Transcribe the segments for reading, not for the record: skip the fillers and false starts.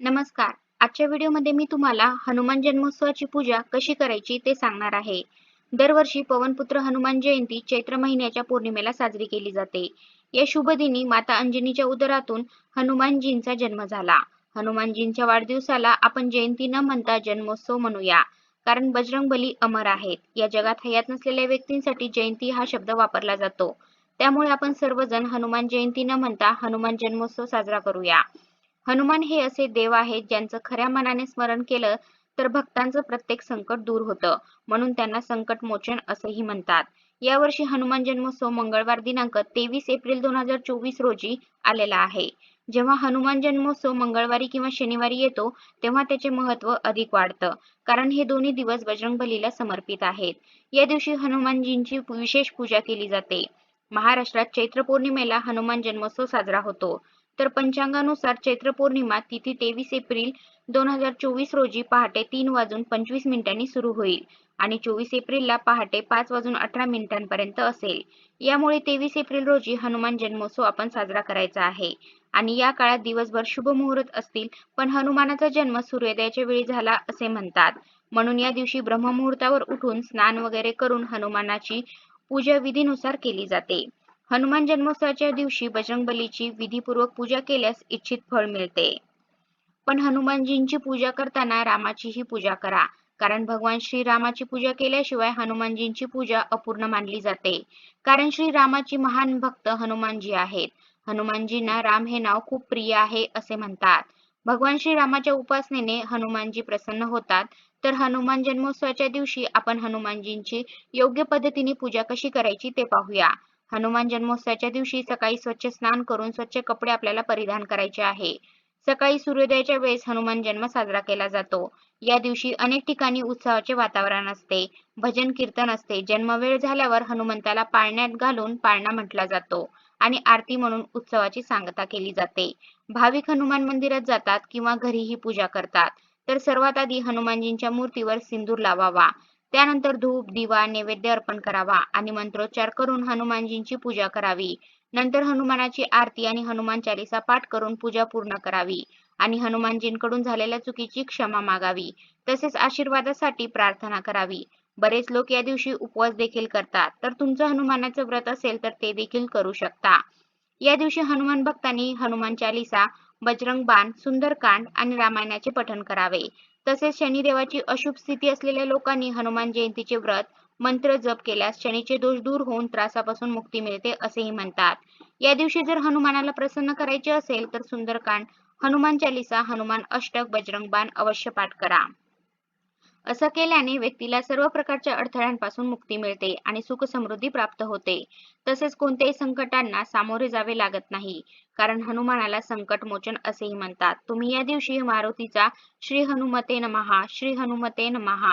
नमस्कार. आजच्या व्हिडिओमध्ये मी तुम्हाला हनुमान जन्मोत्सवाची पूजा कशी करायची ते सांगणार आहे. दरवर्षी पवनपुत्र हनुमान जयंती चैत्र महिन्याच्या पौर्णिमेला साजरी केली जाते. या शुभ दिनी माता अंजनीच्या उदरातून हनुमानजींचा जन्म झाला. हनुमानजींच्या वाढदिवसाला आपण जयंती न म्हणता जन्मोत्सव म्हणूया. कारण बजरंगबली अमर आहेत. या जगात हयात नसलेल्या व्यक्तींसाठी जयंती हा शब्द वापरला जातो. त्यामुळे आपण सर्वजण हनुमान जयंती न म्हणता हनुमान जन्मोत्सव साजरा करूया. हनुमान हे असे देव आहेत ज्यांचं खऱ्या मनाने स्मरण केलं तर भक्तांचं प्रत्येक संकट दूर होतं. म्हणून त्यांना संकट मोचन असेही म्हणतात. यावर्षी हनुमान जन्मोत्सव मंगळवार दिनांक 23 एप्रिल 2024 रोजी आलेला आहे. जेव्हा हनुमान जन्मोत्सव मंगळवारी किंवा शनिवारी येतो तेव्हा त्याचे महत्त्व अधिक वाढतं. कारण हे दोन्ही दिवस बजरंगबलीला समर्पित आहेत. या दिवशी हनुमानजींची विशेष पूजा केली जाते. महाराष्ट्रात चैत्र पौर्णिमेला हनुमान जन्मोत्सव साजरा होतो. तर पंचांगानुसार चैत्र पौर्णिमा तिथी 23 एप्रिल 2024 रोजी पहाटे 3:25 सुरू होईल आणि 24 एप्रिलला पहाटे 5:18 असेल. यामुळे 23 एप्रिल रोजी हनुमान जन्मोत्सव आपण साजरा करायचा आहे. आणि या काळात दिवसभर शुभ मुहूर्त असतील, पण हनुमानाचा जन्म सूर्योदयाच्या वेळी झाला असे म्हणतात. म्हणून या दिवशी ब्रह्ममुहूर्तावर उठून स्नान वगैरे करून हनुमानाची पूजा विधीनुसार केली जाते. हनुमान जन्मोत्सवाच्या दिवशी बजरंगबलीची विधीपूर्वक पूजा केल्यास इच्छित फळ मिळते. पण हनुमानजींची पूजा करताना रामाचीही पूजा करा. कारण भगवान श्रीरामाची पूजा केल्याशिवाय हनुमानजींची पूजा अपूर्ण मानली जाते. कारण श्रीरामाची महान भक्त हनुमानजी आहेत. हनुमानजींना राम हे नाव खूप प्रिय आहे असे म्हणतात. भगवान श्रीरामाच्या उपासनेने हनुमानजी प्रसन्न होतात. तर हनुमान जन्मोत्सवाच्या दिवशी आपण हनुमानजींची योग्य पद्धतीने पूजा कशी करायची ते पाहूया. हनुमान जन्मोत्सवाच्या दिवशी सकाळी स्वच्छ स्नान करून स्वच्छ कपडे आपल्याला परिधान करायचे आहे. सकाळी सूर्योदयाच्या वेळेस हनुमान जन्म साजरा केला जातो. या दिवशी अनेक ठिकाणी उत्सवाचे वातावरण असते. भजन कीर्तन असते. जन्मवेळ झाल्यावर हनुमंताला पाळण्यात घालून पाळणा म्हटला जातो आणि आरती म्हणून उत्सवाची सांगता केली जाते. भाविक हनुमान मंदिरात जातात किंवा घरीही पूजा करतात. तर सर्वात आधी हनुमानजींच्या मूर्तीवर सिंदूर लावावा. त्यानंतर धूप, दिवा, नैवेद्य अर्पण करावा आणि मंत्रोच्चार करून हनुमानजींची पूजा करावी. नंतर हनुमानाची आरती आणि हनुमान चालीसा पाठ करून पूजा पूर्ण करावी आणि हनुमानजींकडून झालेल्या चुकीची क्षमा मागावी. तसेच आशीर्वादासाठी प्रार्थना करावी. बरेच लोक या दिवशी उपवास देखील करतात. तर तुमचं हनुमानाचं व्रत असेल तर ते देखील करू शकता. या दिवशी हनुमान भक्तांनी हनुमान चालीसा, बजरंग बाण, सुंदरकांड आणि रामायणाचे पठण करावे. तसेच शनिदेवाची अशुभ स्थिती असलेल्या लोकांनी हनुमान जयंतीचे व्रत, मंत्र जप केल्यास शनीचे दोष दूर होऊन त्रासापासून मुक्ती मिळते असेही म्हणतात. या दिवशी जर हनुमानाला प्रसन्न करायचे असेल तर सुंदरकांड, हनुमान चालीसा, हनुमान अष्टक, बजरंग बाण अवश्य पाठ करा. असं केल्याने व्यक्तीला सर्व प्रकारच्या अडथळ्यांपासून मुक्ती मिळते आणि सुख समृद्धी प्राप्त होते. तसेच कोणत्याही संकटांना सामोरे जावे लागत नाही. कारण हनुमानाला संकट मोचन असेही म्हणतात. तुम्ही या दिवशी मारुतीचा श्री हनुमते नमः, श्री हनुमते नमः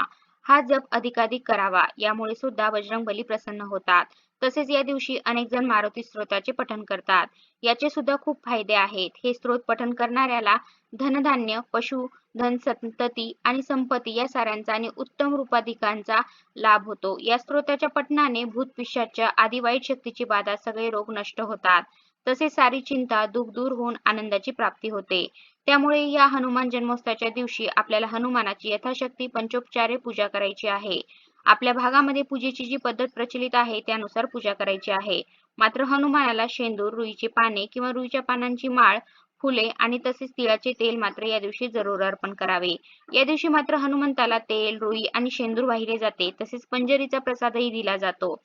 हा जप अधिकाधिक करावा. यामुळे सुद्धा बजरंगबली प्रसन्न होतात. तसेच या दिवशी अनेक जण मारुती स्तोत्राचे पठण करतात. याचे सुद्धा खूप फायदे आहेत. हे स्तोत्र पठण करणाऱ्याला धनधान्य, पशु धन, संतती आणि संपत्ती या साऱ्यांचा आणि उत्तम रूपाधिकांचा लाभ होतो. या स्तोत्राच्या पठणाने भूत, पिशाच आदी वाईट शक्तीची बाधा, सगळे रोग नष्ट होतात. तसेच सारी चिंता, दुःख दूर होऊन आनंदाची प्राप्ती होते. त्यामुळे या हनुमान जन्मोत्सवाच्या दिवशी आपल्याला हनुमानाची यथाशक्ती पंचोपचारे पूजा करायची आहे. आपल्या भागामध्ये पूजेची जी पद्धत प्रचलित आहे त्यानुसार पूजा करायची आहे. मात्र हनुमानाला शेंदूर, रुईची पाने किंवा रुईच्या पानांची माळ, फुले आणि तसेच तिळाचे तेल मात्र या दिवशी जरूर अर्पण करावे. या दिवशी मात्र हनुमंताला तेल, रुई आणि शेंदूर वाहिले जाते. तसेच पंजरीचा प्रसादही दिला जातो.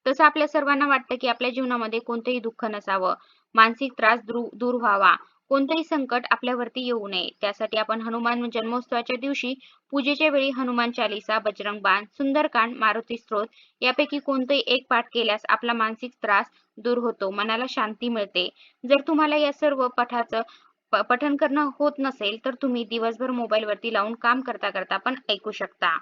तसं आपल्या सर्वांना वाटतं की आपल्या जीवनामध्ये कोणतेही दुःख नसावं, मानसिक त्रास दूर व्हावा, कोणतेही संकट आपल्यावरती येऊ नये. त्यासाठी आपण हनुमान जन्मोत्सवाच्या दिवशी पूजेच्या वेळी हनुमान चालीसा, बजरंग बाण, सुंदरकांड, मारुती स्तोत्र यापैकी कोणतेही एक पाठ केल्यास आपला मानसिक त्रास दूर होतो, मनाला शांती मिळते. जर तुम्हाला या सर्व पाठाचं पठण करणं होत नसेल तर तुम्ही दिवसभर मोबाईलवरती लावून काम करता करता पण ऐकू शकता.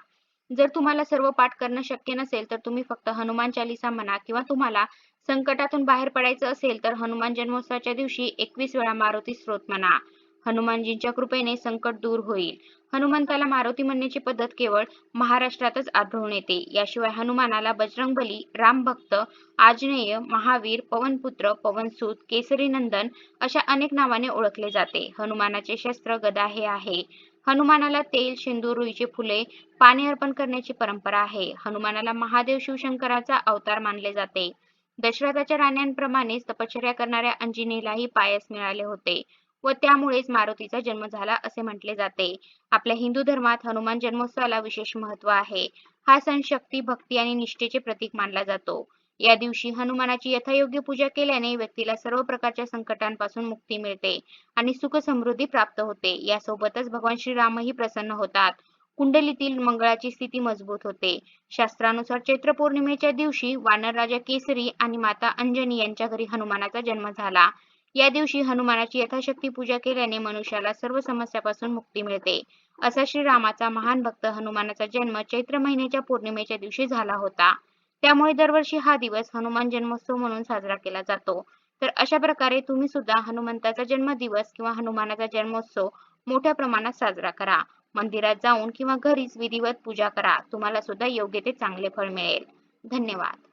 जर तुम्हाला सर्व पाठ करणं शक्य नसेल तर तुम्ही फक्त हनुमान चालीसा म्हणा किंवा तुम्हाला संकटातून बाहेर पडायचं असेल तर हनुमान जन्मोत्सवाच्या दिवशी 21 वेळा मारुती स्तोत्र म्हणा. हनुमानजींच्या कृपेने संकट दूर होईल. हनुमंताला मारुती म्हणण्याची पद्धत केवळ महाराष्ट्रातच आढळून येते. याशिवाय हनुमानाला बजरंगबली, रामभक्त, आंजनेय, महावीर, पवनपुत्र, पवनसूत, केसरीनंदन अशा अनेक नावाने ओळखले जाते. हनुमानाचे शस्त्र गदा हे आहे. हनुमानाला तेल, शेंदूर, रुईची फुले, पाने अर्पण करण्याची परंपरा आहे. हनुमानाला महादेव शिवशंकराचा अवतार मानले जाते. दशरथाच्या राण्यांप्रमाणेच तपश्चर्या करणाऱ्या अंजनीलाही पायस मिळाले होते व त्यामुळेच मारुतीचा जन्म झाला असे म्हटले जाते. आपल्या हिंदू धर्मात हनुमान जन्मोत्सवाला विशेष महत्त्व आहे. हा सण शक्ती, भक्ती आणि निष्ठेचे प्रतीक मानला जातो. या दिवशी हनुमानाची यथायोग्य पूजा केल्याने व्यक्तीला सर्व प्रकारच्या संकटांपासून मुक्ती मिळते आणि सुख समृद्धी प्राप्त होते. यासोबतच भगवान श्रीरामही प्रसन्न होतात. कुंडलीतील मंगळाची स्थिती मजबूत होते. शास्त्रानुसार चैत्र पौर्णिमेच्या दिवशी वानरराजा केसरी आणि माता अंजनी यांच्या घरी हनुमानाचा जन्म झाला. या दिवशी हनुमानाची यथाशक्ती पूजा केल्याने मनुष्याला सर्व समस्यापासून मुक्ती मिळते. असा श्रीरामाचा महान भक्त हनुमानाचा जन्म चैत्र महिन्याच्या पौर्णिमेच्या दिवशी झाला होता. त्यामुळे दरवर्षी हा दिवस हनुमान जन्मोत्सव म्हणून साजरा केला जातो. तर अशा प्रकारे तुम्ही सुद्धा हनुमंताचा जन्मदिवस किंवा हनुमानाचा जन्मोत्सव मोठ्या प्रमाणात साजरा करा. मंदिरात जाऊन किंवा घरीच विधिवत पूजा करा. तुम्हाला सुद्धा योग्य ते चांगले फळ मिळेल. धन्यवाद.